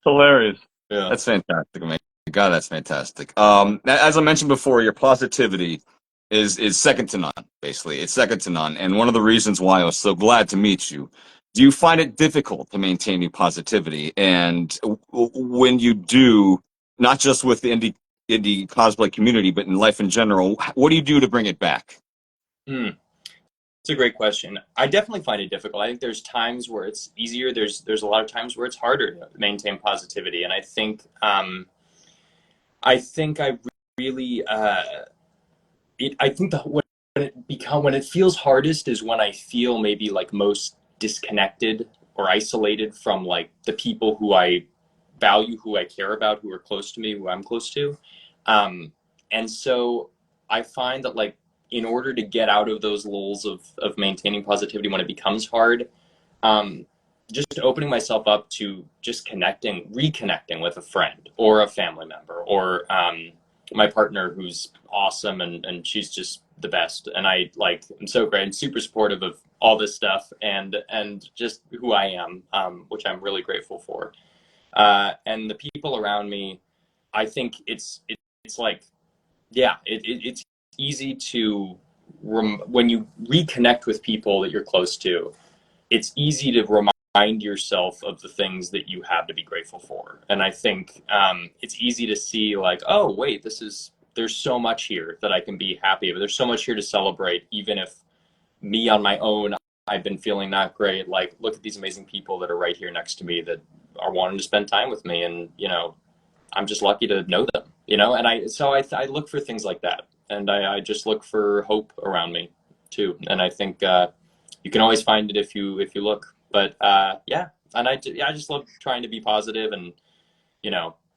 Hilarious. Yeah. That's fantastic, man. God, that's fantastic. As I mentioned before, your positivity is second to none. Basically, it's second to none. And one of the reasons why I was so glad to meet you. Do you find it difficult to maintain your positivity? And when you do, not just with the indie cosplay community, but in life in general, what do you do to bring it back? It's a great question. I definitely find it difficult. I think there's times where it's easier. There's a lot of times where it's harder to maintain positivity. And I think I really I think that when it feels hardest is when I feel maybe like most disconnected or isolated from like the people who I value, who I care about, who are close to me, who I'm close to. And so I find that like in order to get out of those lulls of maintaining positivity when it becomes hard, just opening myself up to just reconnecting with a friend or a family member or my partner who's awesome and she's just the best. And I'm so great and super supportive of all this stuff and just who I am, which I'm really grateful for. And the people around me, I think it's like, yeah, it's easy to, when you reconnect with people that you're close to, it's easy to remind yourself of the things that you have to be grateful for. And I think it's easy to see like, oh, wait, there's so much here that I can be happy with. There's so much here to celebrate, even if me on my own, I've been feeling not great. Like, look at these amazing people that are right here next to me that are wanting to spend time with me. And, I'm just lucky to know them, and I look for things like that. And I just look for hope around me too. And I think you can always find it if you look. But yeah, and I just love trying to be positive and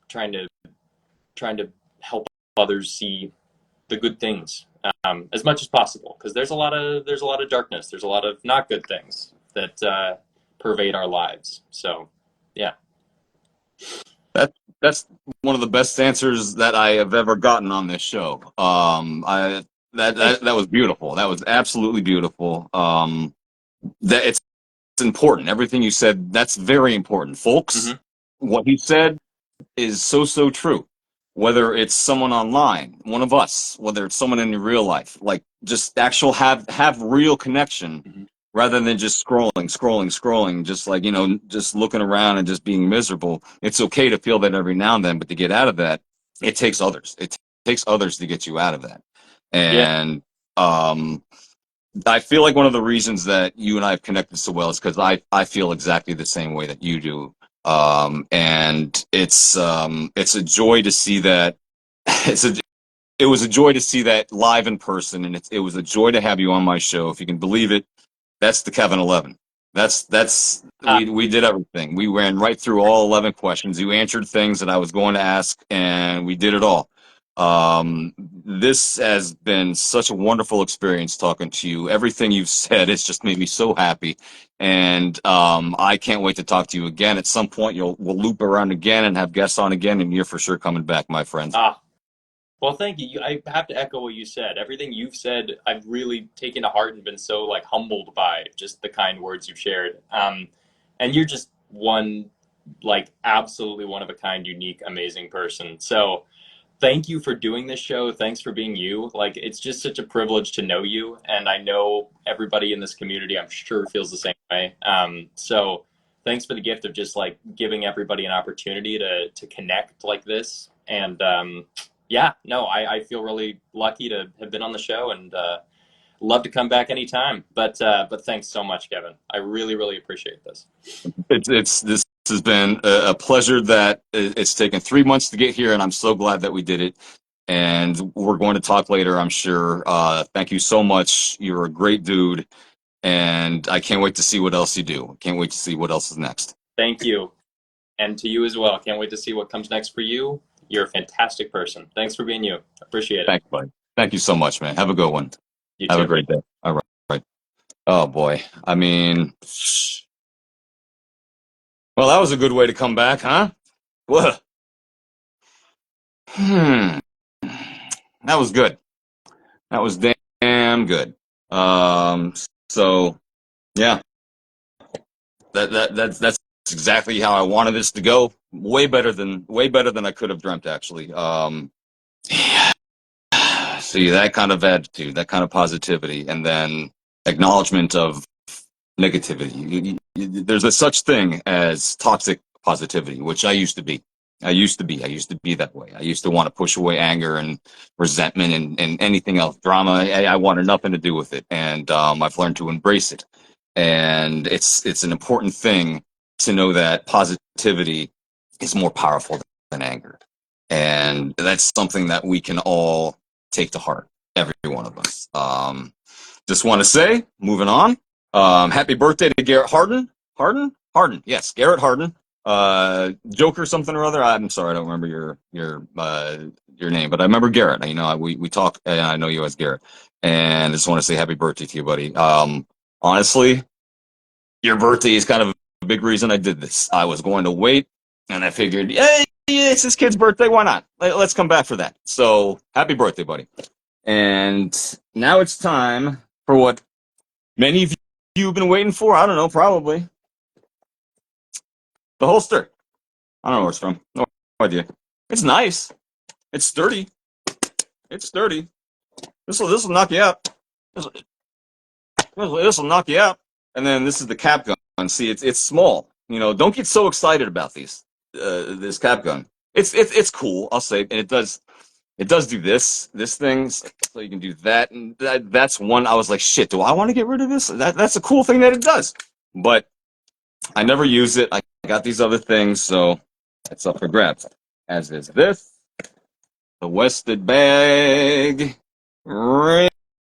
trying to help others see the good things as much as possible, because there's a lot of darkness, there's a lot of not good things that pervade our lives. So yeah. That's one of the best answers that I have ever gotten on this show. That was beautiful. That was absolutely beautiful. That it's important. Everything you said, that's very important, folks. Mm-hmm. What he said is so true. Whether it's someone online, one of us, whether it's someone in your real life, like just actual have real connection. Mm-hmm. Rather than just scrolling, just like, just looking around and just being miserable. It's okay to feel that every now and then, but to get out of that, it takes others. It takes others to get you out of that. And I feel like one of the reasons that you and I have connected so well is because I feel exactly the same way that you do. And it's a joy to see that. It was a joy to see that live in person, and it was a joy to have you on my show. If you can believe it. That's the Kevin 11. We did everything. We ran right through all 11 questions. You answered things that I was going to ask, and we did it all. This has been such a wonderful experience talking to you. Everything you've said, it's just made me so happy. And I can't wait to talk to you again. At some point, we'll loop around again and have guests on again, and you're for sure coming back, my friend. Well, thank you. I have to echo what you said. Everything you've said, I've really taken to heart and been so humbled by just the kind words you've shared. And you're just one like absolutely one of a kind, unique, amazing person. So thank you for doing this show. Thanks for being you. Like, it's just such a privilege to know you. And I know everybody in this community, I'm sure, feels the same way. So thanks for the gift of just like giving everybody an opportunity to connect like this. And yeah, no, I feel really lucky to have been on the show, and love to come back anytime. But thanks so much, Kevin. I really, really appreciate this. It's this has been a pleasure that it's taken 3 months to get here, and I'm so glad that we did it. And we're going to talk later, I'm sure. Thank you so much. You're a great dude, and I can't wait to see what else you do. Can't wait to see what else is next. Thank you. And to you as well. Can't wait to see what comes next for you. You're a fantastic person. Thanks for being you. Appreciate it. Thanks, buddy. Thank you so much, man. Have a good one. You Have a too. great day. All right. Right. Oh boy. I mean, well, that was a good way to come back, huh? What? Hmm. That was good. That was damn good. Um. So yeah, that's exactly how I wanted this to go. Way better than I could have dreamt, actually. See, that kind of attitude, that kind of positivity, and then acknowledgement of negativity. There's a such thing as toxic positivity, which I used to be. I used to be that way. I used to want to push away anger and resentment and anything else, drama. I wanted nothing to do with it, and I've learned to embrace it. And it's an important thing to know that positivity is more powerful than anger, and that's something that we can all take to heart, every one of us. Just want to say, moving on. Happy birthday to Garrett Harden. Harden. Yes, Garrett Harden. Joker something or other. I'm sorry, I don't remember your name, but I remember Garrett. You know, we talk, and I know you as Garrett. And I just want to say happy birthday to you, buddy. Honestly, your birthday is kind of a big reason I did this. I was going to wait, and I figured, hey, it's this kid's birthday. Why not? Let's come back for that. So happy birthday, buddy. And now it's time for what many of you have been waiting for. I don't know, probably the holster. I don't know where it's from. No idea. It's nice. It's sturdy. It's sturdy. This will knock you out. This will knock you out. And then this is the cap gun. See, it's small. You know, don't get so excited about these. This cap gun. It's cool. I'll say, and it does do this thing, so you can do that, and that's one. I was like, shit, do I want to get rid of this? That's a cool thing that it does, but I never use it. I got these other things, so it's up for grabs. As is this, the Wested bag.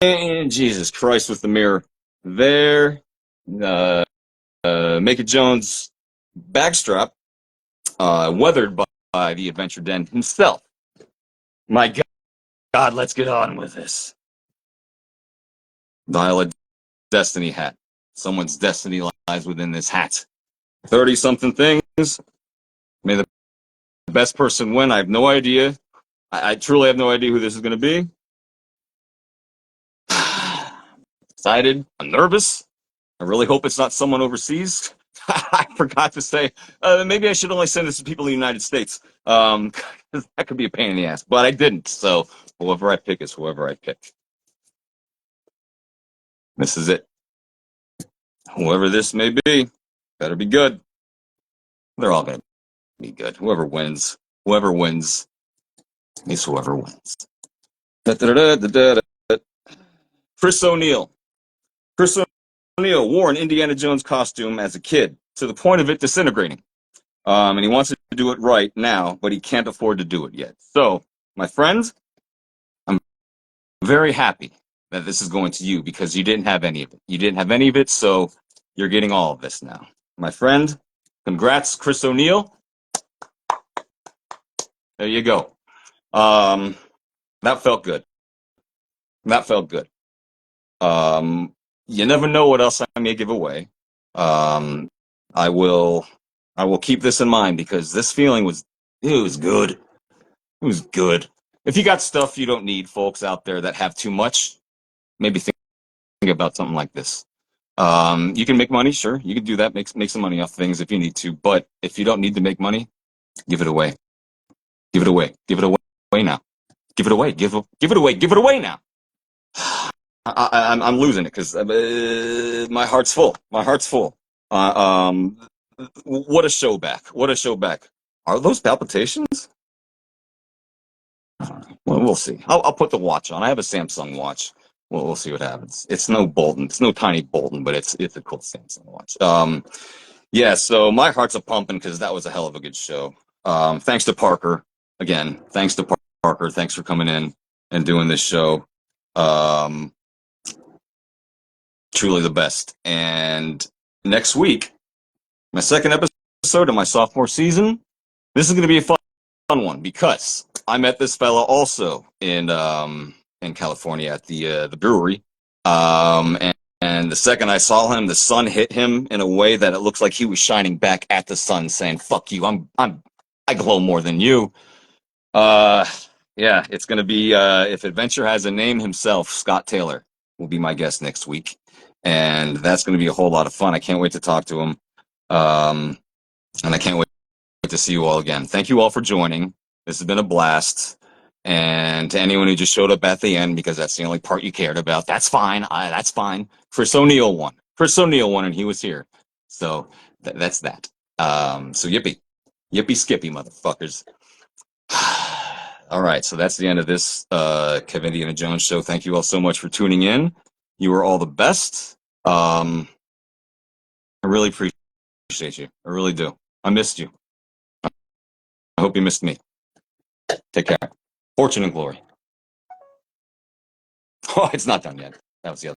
Jesus Christ, with the mirror there. Make It Jones backstrap, weathered by the Adventure Den himself. My God, let's get on with this. Dial a destiny hat. Someone's destiny lies within this hat. 30-something things. May the best person win. I have no idea. I truly have no idea who this is going to be. Excited. I'm nervous. I really hope it's not someone overseas. I forgot to say, maybe I should only send this to people in the United States. That could be a pain in the ass, but I didn't. So whoever I pick is whoever I pick. This is it. Whoever this may be, better be good. They're all going to be good. Whoever wins is whoever wins. Chris O'Neill. Chris O'Neill wore an Indiana Jones costume as a kid to the point of it disintegrating. And he wants to do it right now, but he can't afford to do it yet. So, my friends, I'm very happy that this is going to you because you didn't have any of it. You didn't have any of it, so you're getting all of this now. My friend, congrats, Chris O'Neill. There you go. That felt good. That felt good. You never know what else I may give away. I will keep this in mind because this feeling was good. It was good. If you got stuff you don't need, folks out there that have too much, maybe think about something like this. You can make money, sure. You can do that, make some money off things if you need to. But if you don't need to make money, give it away. Give it away. Give it away now. Give it away. Give it away. Give it away now. I'm losing it because my heart's full. My heart's full. Um, what a show back. What a show back. Are those palpitations? Well, we'll see. I'll put the watch on. I have a Samsung watch. We'll see what happens. It's no Bolton. It's no tiny Bolton, but it's a cool Samsung watch. Yeah. So my heart's a pumping because that was a hell of a good show. Thanks to Parker again. Thanks to Parker. Thanks for coming in and doing this show. Um, Truly the best. And next week, my second episode of my sophomore season. This is going to be a fun one because I met this fella also in California at the brewery. And the second I saw him, the sun hit him in a way that it looks like he was shining back at the sun, saying, "Fuck you! I glow more than you." Uh, yeah, it's gonna be if Adventure has a name, himself, Scott Taylor will be my guest next week, and that's gonna be a whole lot of fun. I can't wait to talk to him, and I can't wait to see you all again. Thank you all for joining. This has been a blast. And to anyone who just showed up at the end because that's the only part you cared about, that's fine. That's fine. Chris O'Neill won. Chris O'Neill won, and he was here. So that's that. So yippee skippy, motherfuckers. All right, so that's the end of this Kevindiana Jones show. Thank you all so much for tuning in. You are all the best. I really appreciate you. I really do. I missed you. I hope you missed me. Take care. Fortune and glory. Oh, it's not done yet. That was the other.